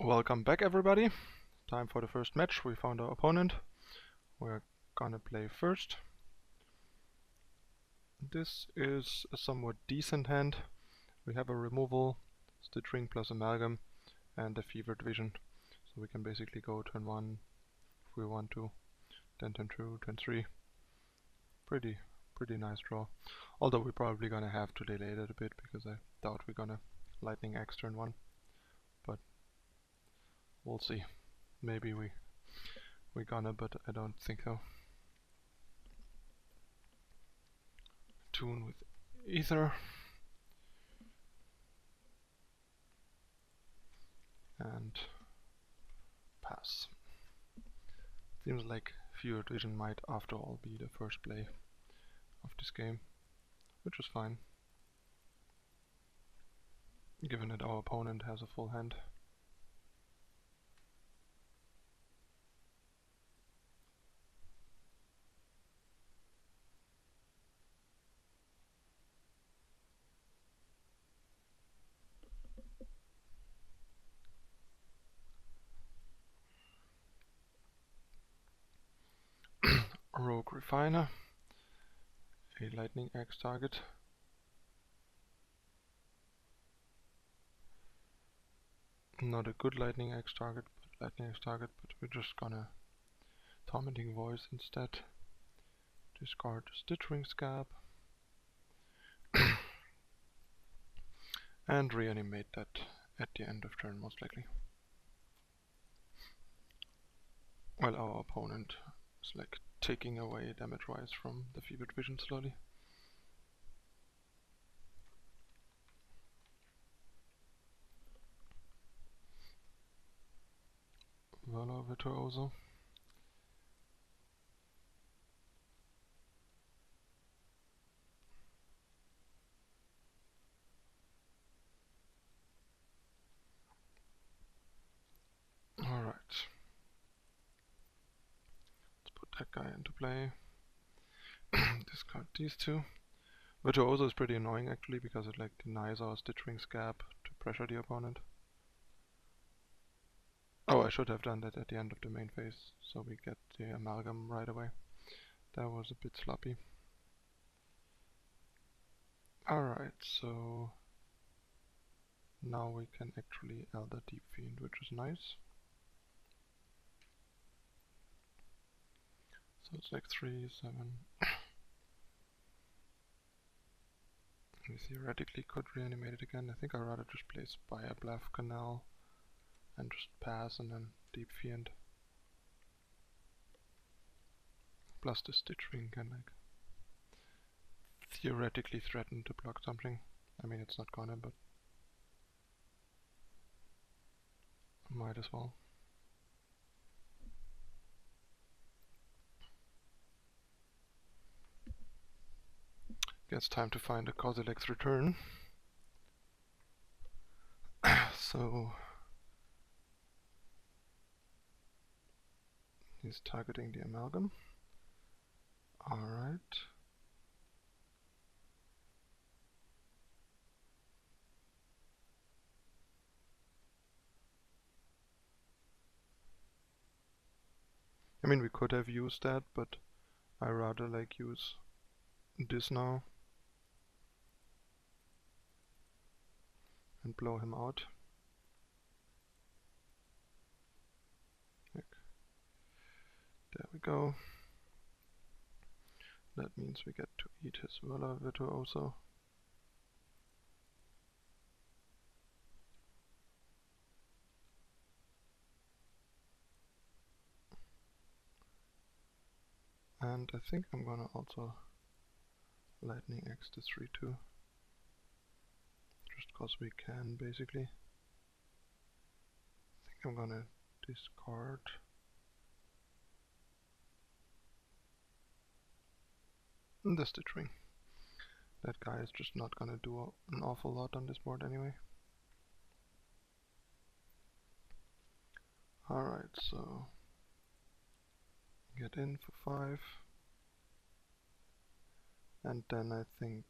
Welcome back, everybody. Time for the first match. We found our opponent. We're gonna play first. This is a somewhat decent hand. We have a removal, Stitch Ring plus Amalgam, and a Fevered Vision. So we can basically go turn 1 if we want to, then turn 2, turn 3. Pretty nice draw. Although we're probably gonna have to delay it a bit because I doubt we're gonna Lightning Axe turn 1. But we'll see. Maybe we're gonna, but I don't think so. Tune with Ether. And pass. Seems like Fevered Vision might after all be the first play of this game, which is fine, given that our opponent has a full hand. Rogue Refiner, a Lightning Axe target. Not a good Lightning Axe target, but we're just gonna Tormenting Voice instead. Discard Stitch Ring Scab and reanimate that at the end of turn, most likely. While our opponent is like taking away damage-wise from the Fevered Vision slowly. Voila Virtuoso. Alright. Let's put that guy into play. Discard these two. Virtuoso is pretty annoying actually because it like denies our Stitch Ring Scab to pressure the opponent. Oh, I should have done that at the end of the main phase, so we get the Amalgam right away. That was a bit sloppy. Alright, so now we can actually Elder Deep Fiend, which is nice. So it's like 3, 7. We theoretically could reanimate it again. I think I'd rather just play Spire Bluff Canal and just pass and then Deep Fiend. Plus the Stitch Ring can like theoretically threaten to block something. I mean, it's not gonna, but might as well. Guess time to find a Kozilek's return. So he's targeting the Amalgam. Alright. I mean, we could have used that, but I rather like use this now and blow him out. There we go. That means we get to eat his Voila Virtuoso. And I think I'm gonna also Lightning Axe this 3-2. Just cause we can, basically. I think I'm gonna discard. The Stitch Ring. That guy is just not gonna do an awful lot on this board anyway. Alright, so get in for 5. And then I think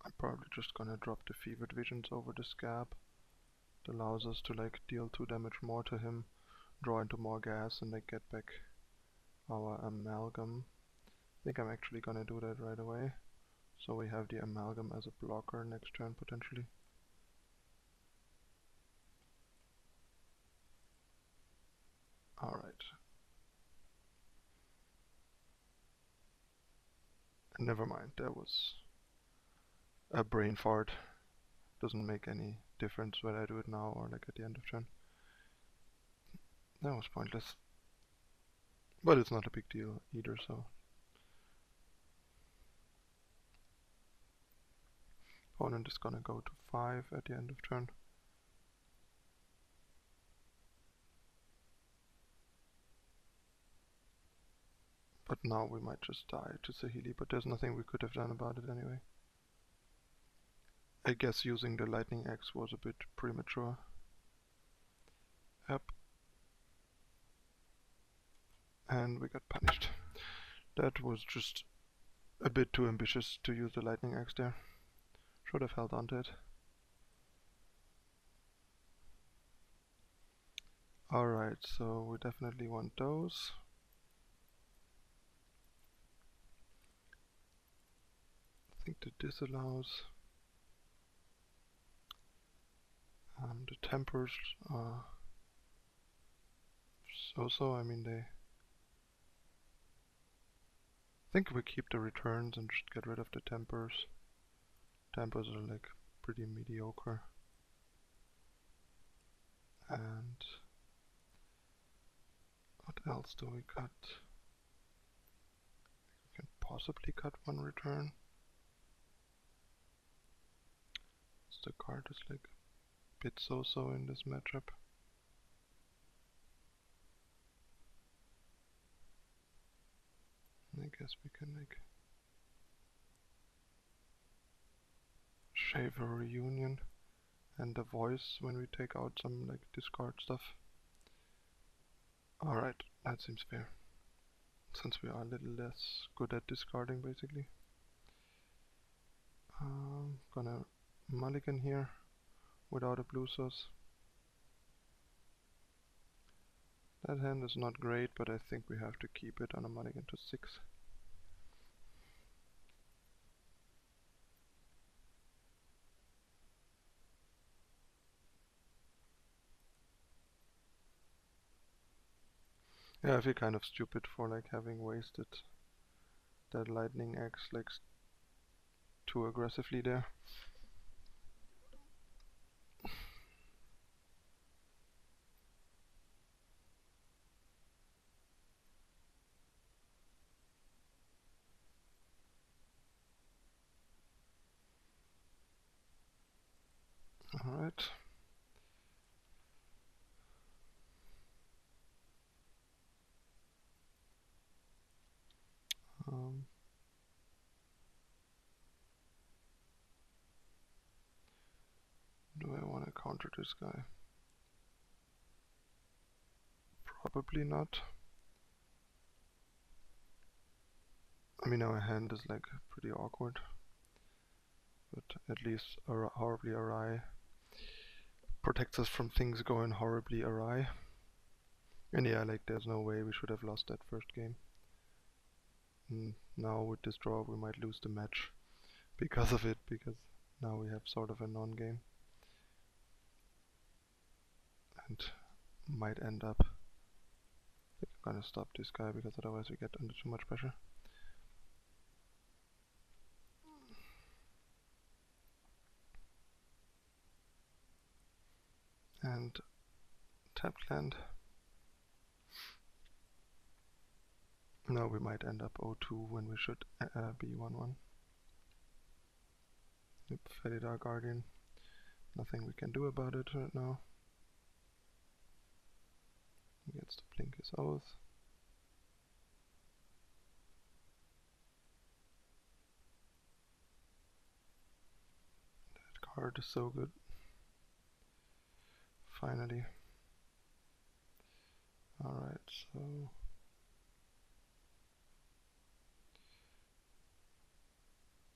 I probably just gonna drop the Fevered Visions over the Scab. It allows us to like deal 2 damage more to him, draw into more gas, and like get back our Amalgam. I think I'm actually gonna do that right away. So we have the Amalgam as a blocker next turn potentially. Alright. Never mind, that was a brain fart. Doesn't make any difference whether I do it now or like at the end of turn. That was pointless. But it's not a big deal either, so. Opponent is gonna go to 5 at the end of turn. But now we might just die to Saheeli, but there's nothing we could have done about it anyway. I guess using the Lightning Axe was a bit premature. Yep. And we got punished. That was just a bit too ambitious to use the Lightning Axe there. Should have held on to it. Alright, so we definitely want those. I think that this allows the tempers so I mean I think we keep the returns and just get rid of the tempers. Tempers are like pretty mediocre. And what else do we cut? We can possibly cut 1 return. The card is like a bit so-so in this matchup. I guess we can like shave a reunion and the voice when we take out some like discard stuff. Alright, that seems fair. Since we are a little less good at discarding basically. Gonna mulligan here without a blue source. That hand is not great, but I think we have to keep it on a mulligan to 6. Yeah, I feel kind of stupid for like having wasted that Lightning Axe like too aggressively there. Alright. Do I want to counter this guy? Probably not. I mean, our hand is like pretty awkward, but at least horribly awry protects us from things going horribly awry. And yeah, like there's no way we should have lost that first game. Now with this draw we might lose the match because of it, because now we have sort of a non-game. And might end up, I think I'm gonna stop this guy because otherwise we get under too much pressure. And tapped land. Now we might end up 0-2 when we should be 1-1. Yep, Felidar Guardian. Nothing we can do about it right now. He gets to blink his oath. That card is so good. Finally. Alright, so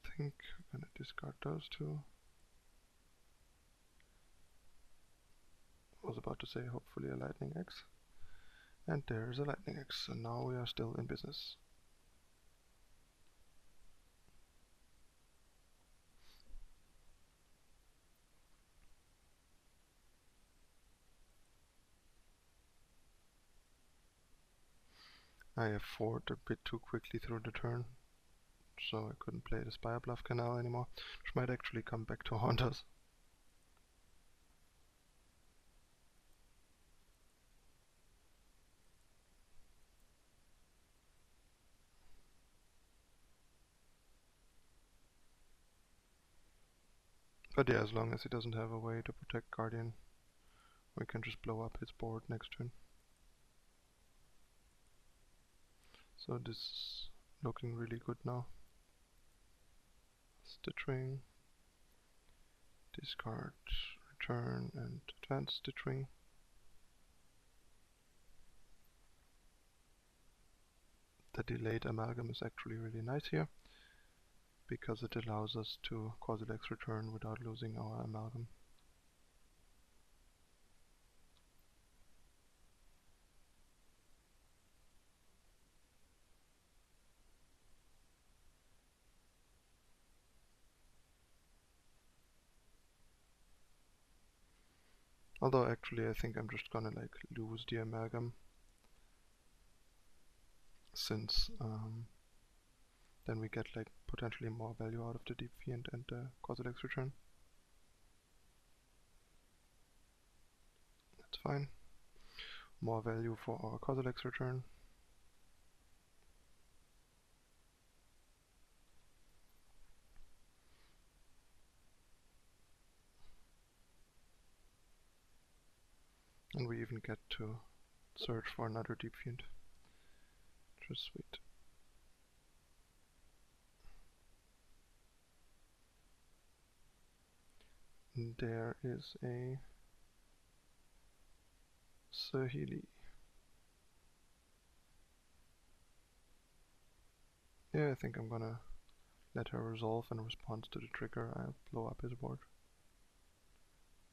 I think gonna discard those two. Was about to say hopefully a lightning X. And there's a lightning X, and now we are still in business. I afford a bit too quickly through the turn, so I couldn't play the Spire Bluff Canal anymore, which might actually come back to haunt us. But yeah, as long as he doesn't have a way to protect Guardian, we can just blow up his board next turn. So this is looking really good now. Stitching, discard, return, and advance stitching. The delayed amalgam is actually really nice here, because it allows us to Quasi-Lex return without losing our amalgam. Although actually I think I'm just gonna like lose the amalgam, since then we get like potentially more value out of the Deep Fiend and the Quasi-Lex return. That's fine. More value for our Quasi-Lex return. And we even get to search for another Deep Fiend. Just sweet. And there is a Saheeli. Yeah, I think I'm gonna let her resolve, and in response to the trigger I'll blow up his board.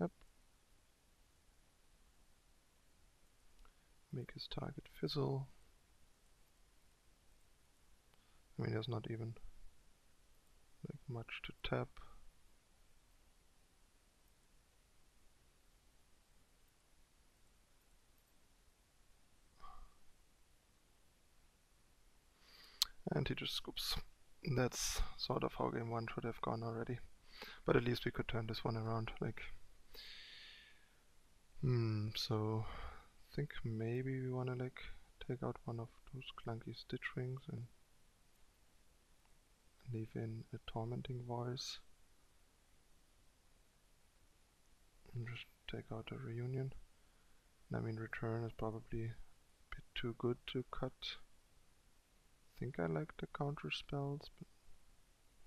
Yep. Make his target fizzle. I mean, there's not even like much to tap. And he just scoops. That's sort of how game 1 should have gone already. But at least we could turn this one around. Like, so I think maybe we wanna like take out one of those clunky stitch rings and leave in a tormenting voice. And just take out a reunion. And I mean, return is probably a bit too good to cut. I think I like the counter spells,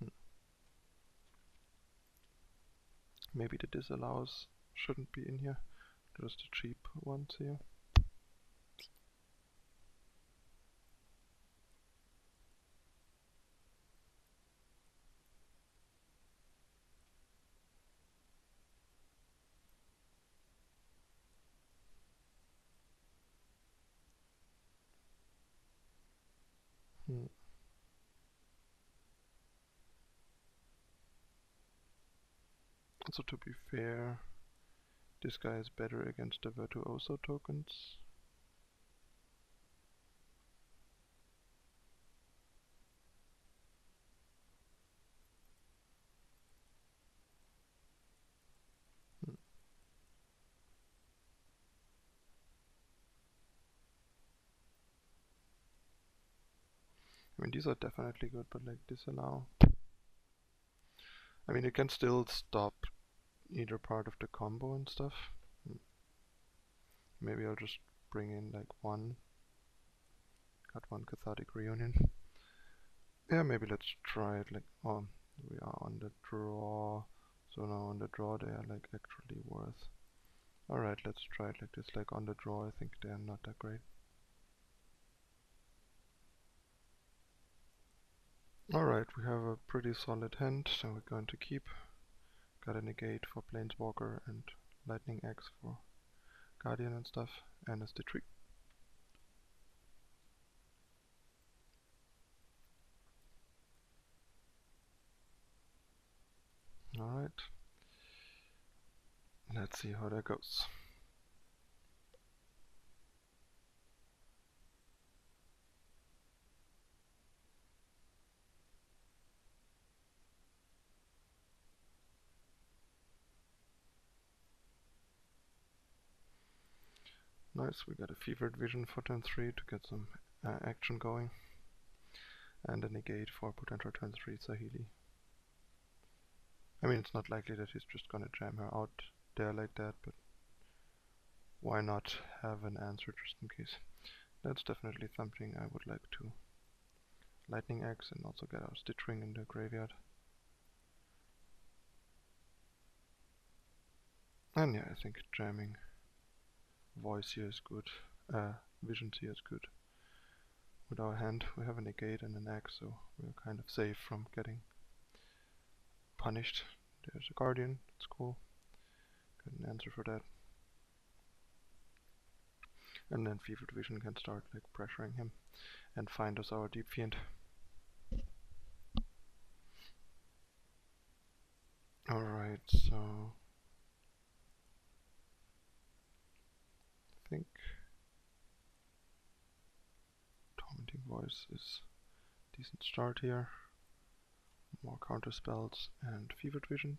but maybe the disallows shouldn't be in here. Just the cheap ones here. Also, to be fair, this guy is better against the Virtuoso tokens. I mean, these are definitely good, but like disallow. I mean, you can still stop either part of the combo and stuff. Maybe I'll just bring in like one. Got one Cathartic Reunion. Yeah, maybe let's try it like, oh, we are on the draw. So now on the draw they are like actually worth. Alright, let's try it like this. Like on the draw I think they are not that great. Alright, we have a pretty solid hand, so we're going to keep. Got a negate for Planeswalker and Lightning Axe for Guardian and stuff, and a Stitch. Alright, let's see how that goes. Nice, we got a Fevered Vision for turn 3 to get some action going, and a negate for potential turn 3 Saheeli. I mean, it's not likely that he's just gonna jam her out there like that, but why not have an answer just in case? That's definitely something I would like to Lightning Axe and also get our Stitch Ring in the graveyard. And yeah, I think jamming Voice here is good, Visions here is good. With our hand we have a negate and an axe, so we're kind of safe from getting punished. There's a Guardian, that's cool. Got an answer for that. And then Fevered Vision can start like pressuring him and find us our Deep Fiend. Alright, so I think Tormenting Voice is a decent start here. More counter spells and Fevered Vision.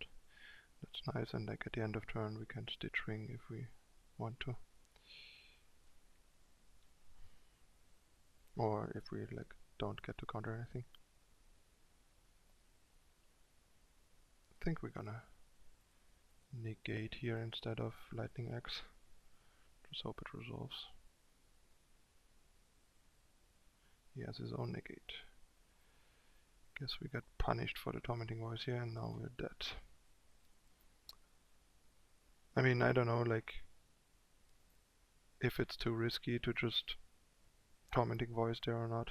That's nice, and like at the end of turn we can Stitch Ring if we want to. Or if we like don't get to counter anything. I think we're gonna negate here instead of Lightning Axe. Just hope it resolves. He has his own negate. Guess we got punished for the Tormenting Voice here, and now we're dead. I mean, I don't know, like, if it's too risky to just Tormenting Voice there or not.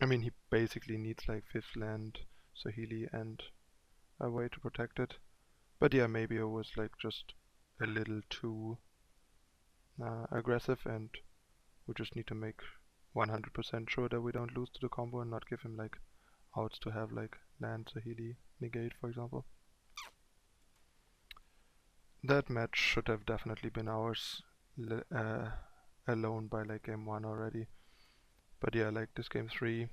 I mean, he basically needs like 5th land, Saheeli, and a way to protect it. But yeah, maybe it was like just a little too aggressive, and we just need to make 100% sure that we don't lose to the combo and not give him like outs to have like land, Saheeli, negate, for example. That match should have definitely been ours alone by like game 1 already. But yeah, like this game 3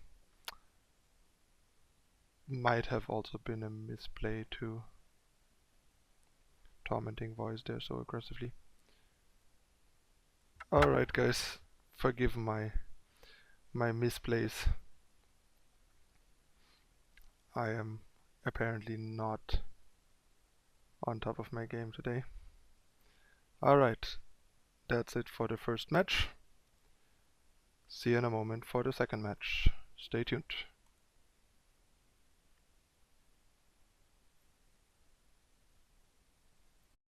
might have also been a misplay to Tormenting Voice there so aggressively. Alright guys, forgive my misplays. I am apparently not on top of my game today. Alright, that's it for the first match. See you in a moment for the second match. Stay tuned.